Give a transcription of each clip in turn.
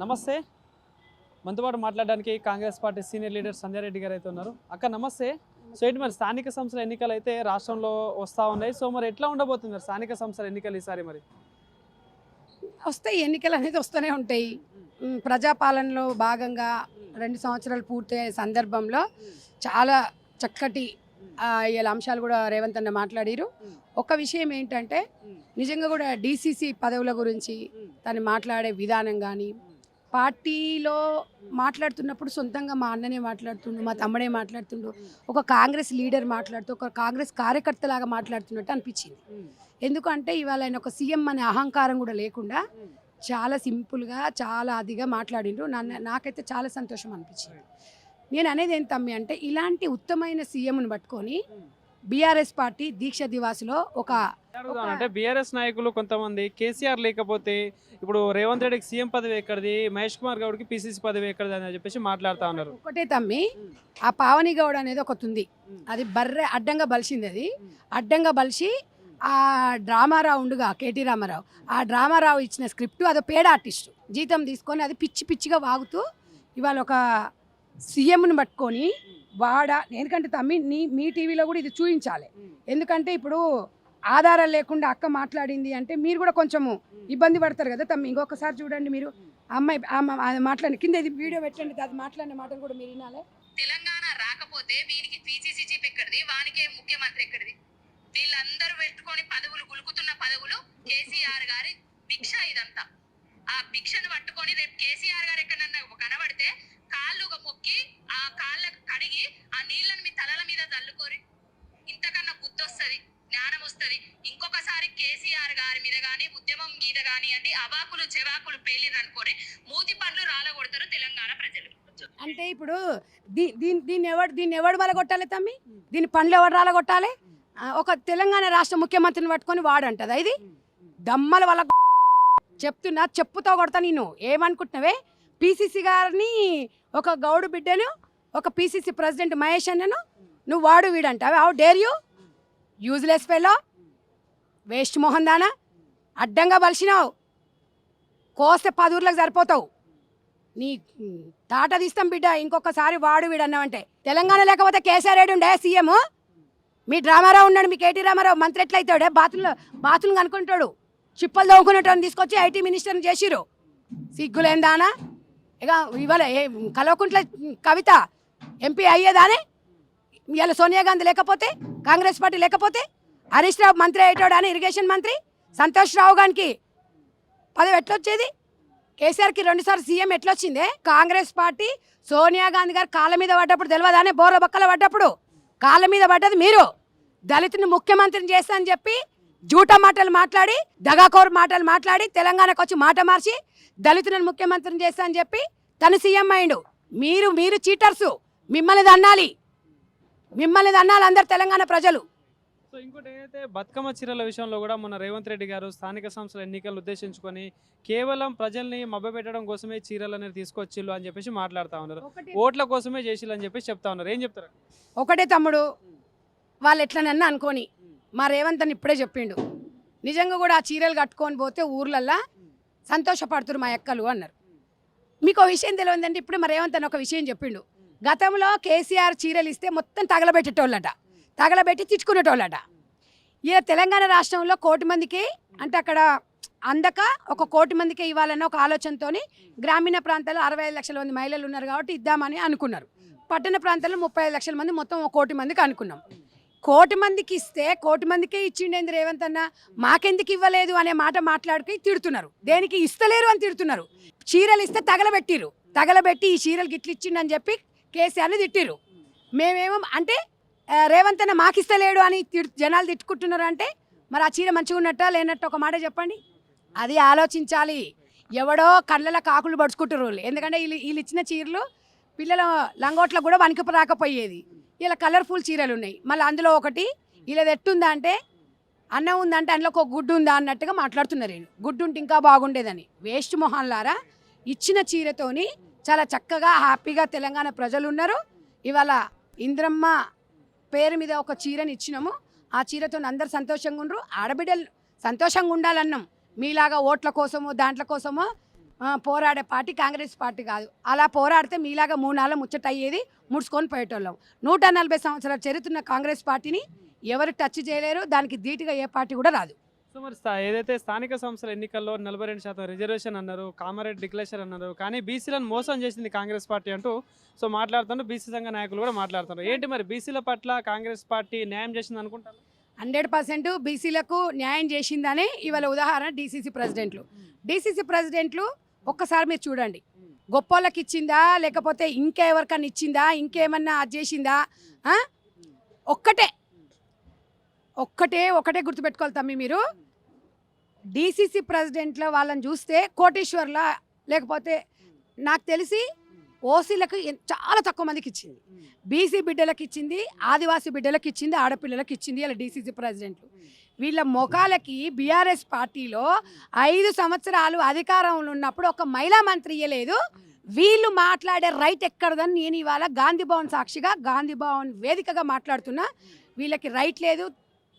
నమస్తే. మనతో పాటు మాట్లాడడానికి Congress party senior leader Sanjay Reddy గారు అయితే ఉన్నారు. అక్క నమస్తే. సో ఏంటి మరి స్థానిక సంస్థల ఎన్నికలు అయితే రాష్ట్రంలో వస్తూ ఉన్నాయి. సో మరి ఎట్లా ఉండబోతుంది స్థానిక సంస్థల ఎన్నికలు ఈసారి? మరి వస్తాయి, ఎన్నికలు అనేది వస్తూనే ఉంటాయి. ప్రజాపాలనలో భాగంగా 2 సంవత్సరాలు పూర్తయ్యే సందర్భంలో చాలా చక్కటి ఇలా అంశాలు కూడా రేవంత్ అన్న మాట్లాడారు. ఒక విషయం ఏంటంటే నిజంగా కూడా డీసీసీ పదవుల గురించి తను మాట్లాడే విధానం కానీ, పార్టీలో మాట్లాడుతున్నప్పుడు సొంతంగా మా అన్ననే మాట్లాడుతుండు, మా తమ్ముడే మాట్లాడుతుండు, ఒక కాంగ్రెస్ లీడర్ మాట్లాడుతూ ఒక కాంగ్రెస్ కార్యకర్తలాగా మాట్లాడుతున్నట్టు అనిపించింది. ఎందుకంటే ఇవాళ ఆయన ఒక సీఎం అనే అహంకారం కూడా లేకుండా చాలా సింపుల్గా చాలా అదిగా మాట్లాడిండ్రు. నాకైతే చాలా సంతోషం అనిపించింది. నేను అనేది ఏం తమ్మి అంటే ఇలాంటి ఉత్తమైన సీఎంను పట్టుకొని బీఆర్ఎస్ పార్టీ దీక్ష దివాసులో అంటే బీఆర్ఎస్ నాయకులు కొంతమంది కేసీఆర్ లేకపోతే ఇప్పుడు రేవంత్ రెడ్డికి సీఎం పదవి ఎక్కడిది, మహేష్ కుమార్ గౌడ్కి పీసీసీ పదవి ఎక్కడిది అని చెప్పేసి మాట్లాడుతూ ఉన్నారు. ఒకటే తమ్మి, ఆ పావని గౌడ్ అనేది ఒకటి ఉంది, అది బర్రె అడ్డంగా బలిసింది. అది అడ్డంగా బలిసి ఆ డ్రామారావు ఉండుగా కేటీ రామారావు, ఆ డ్రామారావు ఇచ్చిన స్క్రిప్ట్ అది పేడ ఆర్టిస్టు జీతం తీసుకొని అది పిచ్చి పిచ్చిగా వాగుతూ ఇవాళ ఒక సీఎంను పట్టుకొని ఎందుకంటే తమ్మి మీ టీవీలో కూడా ఇది చూపించాలి. ఎందుకంటే ఇప్పుడు ఆధారాలు లేకుండా అక్క మాట్లాడింది అంటే మీరు కూడా కొంచెము ఇబ్బంది పడతారు కదా తమ్మి. ఇంకొకసారి చూడండి, మీరు అమ్మాయి మాట్లాడి కింద ఇది వీడియో పెట్టండి, అది మాట్లాడిన మాటలు కూడా మీరు వినాలి. తెలంగాణ రాకపోతే వీనికి పీసీసీ చీఫ్ ఎక్కడిది, వానికే ముఖ్యమంత్రి ఎక్కడిది? వీళ్ళందరూ పెట్టుకొని పదవులు గులుకుతున్న పదవులు కేసీఆర్ గారి భిక్ష ఇదంతా. ఆ భిక్షను పట్టుకొని రేపు కేసీఆర్ గారు ఎక్కడన్నా కనబడితే కాళ్ళుగా మొక్కి ఆ కాళ్ళకు కడిగి ఆ నీళ్ళని మీ తలల మీద చల్లుకోరి. ఇంతకన్నా బుద్ధి వస్తుంది, జ్ఞానం వస్తుంది. ఇంకొకసారి కేసీఆర్ గారి మీద కానీ ఉద్యమం మీద కానివ్వండి అవాకులు చెవాకులు పేలిరు అనుకోని మూతి పండ్లు రాలగొడతారు తెలంగాణ ప్రజలు. అంటే ఇప్పుడు దీన్ని ఎవడు వలగొట్టాలి తమ్మి? దీని పండ్లు ఎవడు రాలగొట్టాలి? ఒక తెలంగాణ రాష్ట్ర ముఖ్యమంత్రిని పట్టుకొని వాడంటదా? ఇది దమ్మల వల్ల చెప్తున్నా, చెప్పుతో కొడతా. నేను ఏమనుకుంటున్నావే, పీసీసీ గారిని ఒక గౌడు బిడ్డను ఒక పీసీసీ ప్రెసిడెంట్ మహేష్ అన్నను నువ్వు వాడు వీడంటావే? How dare you, useless fellow, waste Mohan దానా, అడ్డంగా బలిసినావు, కోస్తే 10 ఊర్లకు సరిపోతావు. నీ తాట తీస్తాం బిడ్డ, ఇంకొకసారి వాడు వీడన్నావంటే. తెలంగాణ లేకపోతే కేసీఆర్ ఏడు ఉండే సీఎం, మీ డ్రామారావు ఉన్నాడు, మీ కేటీ రామారావు మంత్రి ఎట్లయితాడే? బాతులు కనుక్కుంటాడు, చిప్పలు దవ్వుకునేటోని తీసుకొచ్చి ఐటీ మినిస్టర్ని చేసిరు. సిగ్గులేందానా? ఇక ఇవాళ కల్వకుంట్ల కవిత ఎంపీ అయ్యేదానే? ఇవాళ సోనియా గాంధీ లేకపోతే, కాంగ్రెస్ పార్టీ లేకపోతే హరీష్ రావు మంత్రి అయ్యేటోడానే, ఇరిగేషన్ మంత్రి. సంతోష్ రావు గారికి పదవి ఎట్లొచ్చేది? కేసీఆర్కి 2 సార్లు సీఎం ఎట్లొచ్చిందే? కాంగ్రెస్ పార్టీ సోనియా గాంధీ గారు కాళ్ళ మీద పడ్డప్పుడు తెలియదానే? బోర్ల బక్కల పడ్డప్పుడు కాళ్ళ మీద పడ్డది మీరు. దళితుని ముఖ్యమంత్రిని చేస్తా అని చెప్పి జూటా మాటలు మాట్లాడి, దగాకోరు మాటలు మాట్లాడి తెలంగాణకు వచ్చి మాట మార్చి దళితులను ముఖ్యమంత్రిని చేస్తా అని చెప్పి తను సీఎం అయిండు. మీరు చీటర్సు, మిమ్మల్ని దన్నాలి అందరు తెలంగాణ ప్రజలు. సో ఇంకోటి ఏంటంటే బతుకమ్మ చీరల విషయంలో కూడా మొన్న రేవంత్ రెడ్డి గారు స్థానిక సంస్థల ఎన్నికలను ఉద్దేశించుకొని కేవలం ప్రజల్ని మభ్యపెట్టడం కోసమే చీరలు అనేది తీసుకొచ్చిల్లు అని చెప్పేసి మాట్లాడుతూ ఉన్నారు. ఓట్ల కోసమే చేసిల్లు అని చెప్పేసి చెప్తా ఉన్నారు. ఏం చెప్తారు? ఒకటే తమ్ముడు, వాళ్ళు ఎట్లనన్నా అనుకోని, మా రేవంత్ అని ఇప్పుడే చెప్పిండు. నిజంగా కూడా ఆ చీరలు కట్టుకొని పోతే ఊర్లల్లా సంతోషపడుతురు మా ఎక్కలు అన్నారు. మీకు ఒక విషయం తెలియదంటే ఇప్పుడే మా రేవంత్ అని ఒక విషయం చెప్పిండు. గతంలో కేసీఆర్ చీరలు ఇస్తే మొత్తం తగలబెట్టేటోళ్ళట, తగలబెట్టి తిట్టుకునేటోళ్ళట. ఇలా తెలంగాణ రాష్ట్రంలో 1 కోటి మందికి అంటే అక్కడ అందక 1 కోటి మందికి ఇవ్వాలన్న ఒక ఆలోచనతో గ్రామీణ ప్రాంతాల్లో 65 లక్షల మంది మహిళలు ఉన్నారు కాబట్టి ఇద్దామని అనుకున్నారు. పట్టణ ప్రాంతాల్లో 35 లక్షల మంది, మొత్తం 1 కోటి మందికి అనుకున్నాం. 1 కోటి మందికి ఇస్తే 1 కోటి మందికే ఇచ్చిండేంది రేవంత్ అన్న, మాకెందుకు ఇవ్వలేదు అనే మాట మాట్లాడుకు తిడుతున్నారు. దేనికి ఇస్తలేరు అని తిడుతున్నారు. చీరలు ఇస్తే తగలబెట్టి ఈ చీరలు గిట్లు ఇచ్చిండని చెప్పి కేసీఆర్ని తిట్టిరు. మేమేమో అంటే రేవంత్ అన్న మాకిస్తలేడు అని జనాలు తిట్టుకుంటున్నారు. అంటే మరి ఆ చీర మంచిగా ఉన్నట్ట లేనట్టు ఒక మాట చెప్పండి. అది ఆలోచించాలి. ఎవడో కళ్ళల కాకులు పడుచుకుంటారు. ఎందుకంటే వీళ్ళు ఇచ్చిన చీరలు పిల్లల లంగోట్లకు కూడా వణికి రాకపోయేది. ఇలా కలర్ఫుల్ చీరలు ఉన్నాయి. మళ్ళీ అందులో ఒకటి వీళ్ళది ఎట్టుందా అంటే, అన్నం ఉందంటే అందులో ఒక గుడ్డు ఉందా అన్నట్టుగా మాట్లాడుతున్నారు. నేను గుడ్డు ఉంటే ఇంకా బాగుండేదని. వేస్ట్ మొహాన్లారా, ఇచ్చిన చీరతోని చాలా చక్కగా హ్యాపీగా తెలంగాణ ప్రజలు ఉన్నారు. ఇవాళ ఇంద్రమ్మ పేరు మీద ఒక చీరని ఇచ్చినాము, ఆ చీరతో అందరు సంతోషంగా ఉండరు. ఆడబిడ్డలు సంతోషంగా ఉండాలన్నాం. మీలాగా ఓట్ల కోసమో దాంట్ల కోసమో పోరాడే పార్టీ కాంగ్రెస్ పార్టీ కాదు. అలా పోరాడితే మీలాగా 3 నాళ్ళ ముచ్చట అయ్యేది, ముడుచుకొని పోయేటోళ్ళం. 140 సంవత్సరాల చరిత్ర కాంగ్రెస్ పార్టీని ఎవరు టచ్ చేయలేరు. దానికి ధీటుగా ఏ పార్టీ కూడా రాదు. సో మరి ఏదైతే స్థానిక సంస్థల ఎన్నికల్లో 42% రిజర్వేషన్ అన్నారు, కామారెడ్డి డిక్లేషన్ అన్నారు, కానీ బీసీలను మోసం చేసింది కాంగ్రెస్ పార్టీ అంటూ సో మాట్లాడుతున్నారు. బీసీ సంఘ నాయకులు కూడా మాట్లాడుతున్నారు. ఏంటి మరి బీసీల పట్ల కాంగ్రెస్ పార్టీ న్యాయం చేసింది అనుకుంటారు? 100% బీసీలకు న్యాయం చేసిందని ఇవాళ ఉదాహరణ డీసీసీ ప్రెసిడెంట్లు. డీసీసీ ప్రెసిడెంట్లు ఒక్కసారి మీరు చూడండి, గొప్పోళ్ళకి ఇచ్చిందా లేకపోతే ఇంకెవరికన్నా ఇచ్చిందా, ఇంకేమన్నా అది చేసిందా? ఒక్కటే గుర్తుపెట్టుకోవాలి తమ్మి. మీరు డీసీసీ ప్రెసిడెంట్ల వాళ్ళని చూస్తే కోటేశ్వర్ల, లేకపోతే నాకు తెలిసి ఓసీలకు చాలా తక్కువ మందికి ఇచ్చింది, బీసీ బిడ్డలకు ఇచ్చింది, ఆదివాసీ బిడ్డలకు ఇచ్చింది, ఆడపిల్లలకు ఇచ్చింది ఇలా డీసీసీ ప్రెసిడెంట్లు. వీళ్ళ మొఖాలకి బీఆర్ఎస్ పార్టీలో 5 సంవత్సరాలు అధికారంలో ఉన్నప్పుడు ఒక మహిళా మంత్రి ఇయ్యలేదు. వీళ్ళు మాట్లాడే రైట్ ఎక్కడదని నేను ఇవాళ గాంధీ భవన్ సాక్షిగా, గాంధీ భవన్ వేదికగా మాట్లాడుతున్నా. వీళ్ళకి రైట్ లేదు.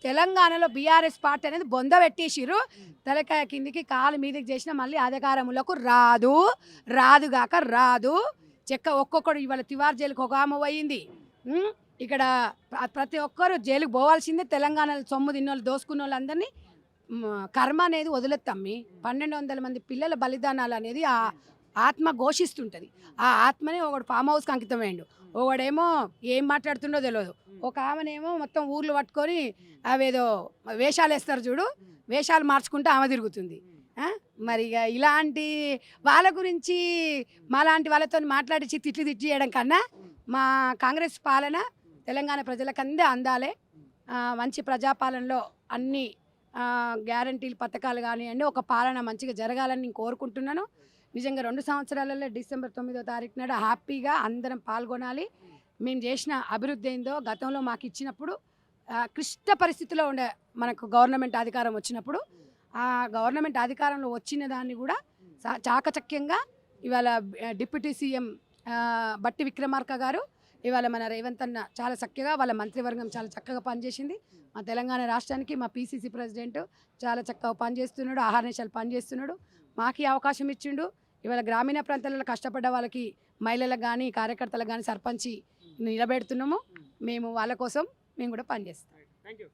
తెలంగాణలో బీఆర్ఎస్ పార్టీ అనేది బొంద పెట్టేసిరు. తలకాయ కిందికి కాలు మీదకి చేసిన మళ్ళీ అధికారంలోకి రాదు. చెక్క ఒక్కొక్కడు ఇవాళ తివార్ జైలుకి ఒక ఆమె పోయింది. ఇక్కడ ప్రతి ఒక్కరు జైలుకి పోవాల్సిందే. తెలంగాణలో సొమ్ము తిన్నోళ్ళు, దోసుకున్న వాళ్ళందరినీ కర్మ అనేది వదిలేత్తమ్మి. 1200 మంది పిల్లల బలిదానాలు అనేది ఆ ఆత్మ ఘోషిస్తుంటుంది. ఆ ఆత్మని ఒకడు ఫామ్ హౌస్కి అంకితమైండు, ఒకడేమో ఏం మాట్లాడుతుండో తెలియదు, ఒక ఆమెనేమో మొత్తం ఊర్లు పట్టుకొని అవేదో వేషాలు వేస్తారు చూడు, వేషాలు మార్చుకుంటూ ఆమె తిరుగుతుంది. మరి ఇక ఇలాంటి వాళ్ళ గురించి మాలాంటి వాళ్ళతో మాట్లాడించి తిట్లు చేయడం కన్నా మా కాంగ్రెస్ పాలన తెలంగాణ ప్రజలకందే అందాలే. మంచి ప్రజాపాలనలో అన్ని గ్యారంటీలు పథకాలు కానివ్వండి, ఒక పాలన మంచిగా జరగాలని నేను కోరుకుంటున్నాను. నిజంగా 2 సంవత్సరాలలో డిసెంబర్ 9వ తారీఖు నాడు హ్యాపీగా అందరం పాల్గొనాలి. మేము చేసిన అభివృద్ధి ఏందో గతంలో మాకు ఇచ్చినప్పుడు క్లిష్ట పరిస్థితిలో ఉండే మనకు గవర్నమెంట్ అధికారం వచ్చినప్పుడు, ఆ గవర్నమెంట్ అధికారంలో వచ్చిన దాన్ని కూడా చాకచక్యంగా ఇవాళ డిప్యూటీ సీఎం బట్టి విక్రమార్క గారు, ఇవాళ మన రేవంత్ అన్న చాలా చక్కగా, వాళ్ళ మంత్రివర్గం చాలా చక్కగా పనిచేసింది. మా తెలంగాణ రాష్ట్రానికి మా పీసీసీ ప్రెసిడెంట్ చాలా చక్కగా పనిచేస్తున్నాడు, ఆహార్నిశాలు పనిచేస్తున్నాడు. మాకు అవకాశం ఇచ్చిండు. ఇవాళ గ్రామీణ ప్రాంతాలలో కష్టపడ్డ వాళ్ళకి, మహిళలకు కానీ కార్యకర్తలకు కానీ సర్పంచి నిలబెడుతున్నాము. మేము వాళ్ళ కోసం మేము కూడా పనిచేస్తాం. Thank you.